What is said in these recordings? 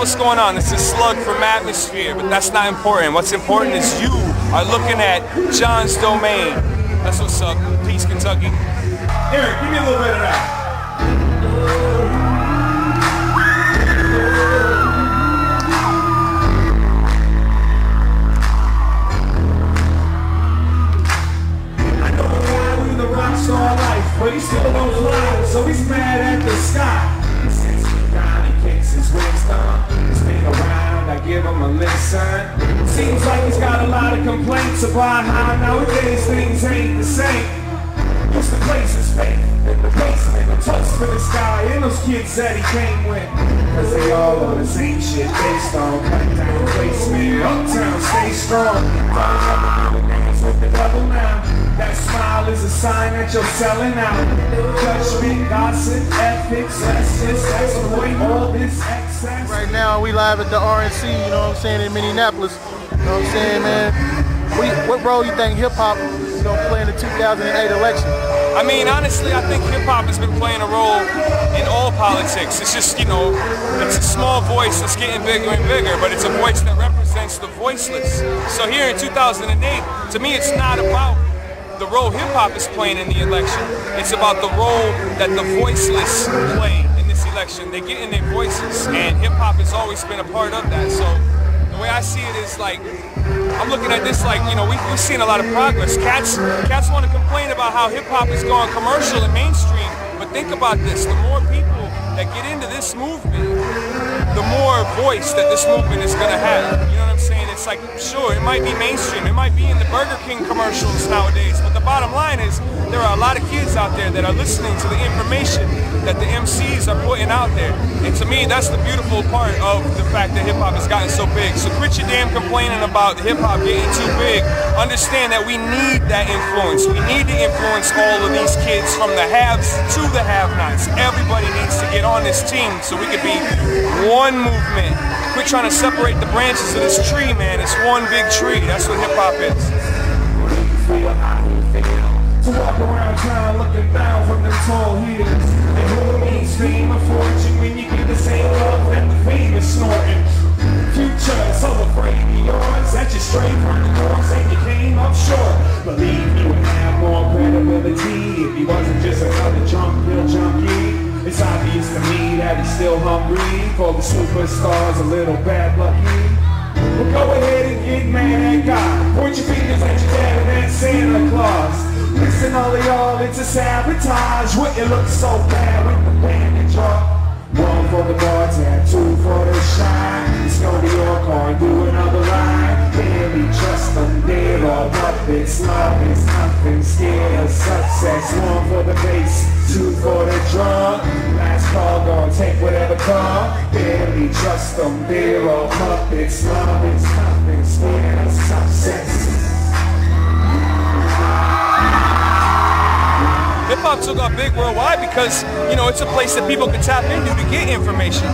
What's going on? This is Slug from Atmosphere, but that's not important. What's important is you are looking at John's Domain. That's what's up. Peace, Kentucky. Eric, give me a little bit of that. I know a guy with a rock star life, but he still don't fly, so he's mad at the sky. Since he down, he kicks his wings down. He's been around, I give him a listen. Seems like he's got a lot of complaints about how nowadays things ain't the same. Used to place his faith in the basement, a toast for this guy and those kids that he came with. Cause they all know the same shit based on cut down placement. Uptown, stay strong. Don't ever do the dance with the devil now. That smile is a sign that you're selling out. Judgment, gossip, ethics, let's just exploit all this excess. Right now we live at the RNC, you know what I'm saying, in Minneapolis. You know what I'm saying, man? What role you think hip-hop play in the 2008 election? I mean, honestly, I think hip-hop has been playing a role in all politics. It's just, it's a small voice that's getting bigger and bigger, but it's a voice that represents the voiceless. So here in 2008, to me, it's not about the role hip-hop is playing in the election. It's about the role that the voiceless play in this election. They get in their voices, and hip-hop has always been a part of that. So the way I see it is like, I'm looking at this like, we've seen a lot of progress. Cats want to complain about how hip-hop is going commercial and mainstream, but think about this. The more people that get into this movement, the more voice that this movement is going to have. You know what I'm saying? It's like, sure, it might be mainstream. It might be in the Burger King commercials nowadays, but the bottom line is there are a lot of kids out there that are listening to the information that the MCs are putting out there. And to me, that's the beautiful part of the fact that hip-hop has gotten so big. So quit your damn complaining about hip-hop getting too big. Understand that we need that influence. We need to influence all of these kids from the haves to the have-nots. Everybody needs to get on this team so we could be one movement. Quit trying to separate the branches of this tree, man. It's one big tree. That's what hip-hop is. To walk around town looking down from them tall hills. And who needs fame or fortune when you get the same love that the fame is snorting? Future is so afraid of yours that you're straight from the course and you came up short. Believe you would have more credibility if he wasn't just another drunk pill junkie. It's obvious to me that he's still hungry for the superstars, a little bad lucky. Well, go ahead and get mad at God. Point your fingers at your dad and at Santa Claus. Listen, all of y'all, it's a sabotage. Wouldn't look so bad with the bandage off. One for the bar tab, two for the shine. Let's go to your car and do another line. Barely trust them, they're all puppets. Love is nothing, scared of success. One for the bass, two for the drum. Last call, gonna take whatever come. Barely trust them, they're all puppets. Love is nothing, scared of success. Hip-hop took off big worldwide because, it's a place that people can tap into to get information.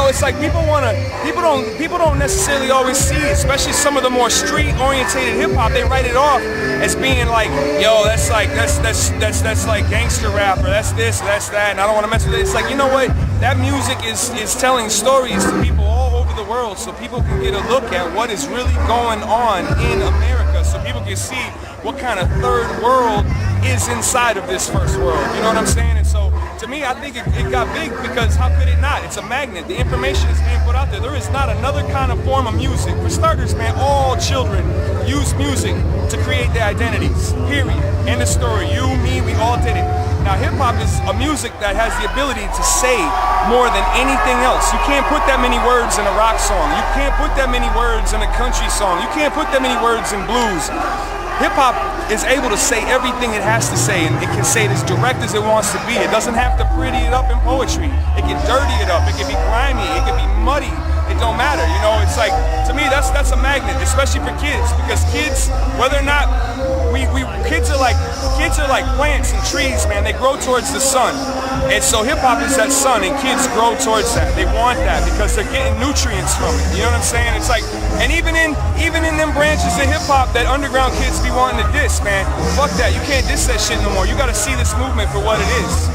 It's like people don't necessarily always see, especially some of the more street-orientated hip-hop, they write it off as being like, yo, that's like gangster rap, or that's this, or that's that, and I don't want to mess with it. It's like, you know what? That music is telling stories to people all over the world, so people can get a look at what is really going on in America, so people can see what kind of third world is inside of this first world. You know what I'm saying? And so, to me, I think it got big because how could it not? It's a magnet. The information is being put out there. There is not another kind of form of music. For starters, man, all children use music to create their identities. Period. End of story. You, me, we all did it. Now, hip-hop is a music that has the ability to say more than anything else. You can't put that many words in a rock song. You can't put that many words in a country song. You can't put that many words in blues. Hip-hop is able to say everything it has to say, and it can say it as direct as it wants to be. It doesn't have to pretty it up in poetry. It can dirty it up. It can be grimy. It can be muddy. It don't matter. It's like, to me, that's a magnet, especially for kids, because kids, whether or not kids are like plants and trees, man. They grow towards the sun, and so hip-hop is that sun, and kids grow towards that. They want that because they're getting nutrients from it. You know what I'm saying? It's like, and even in them branches of hip-hop that underground kids be wanting to diss, man. Fuck that. You can't diss that shit no more. You got to see this movement for what it is.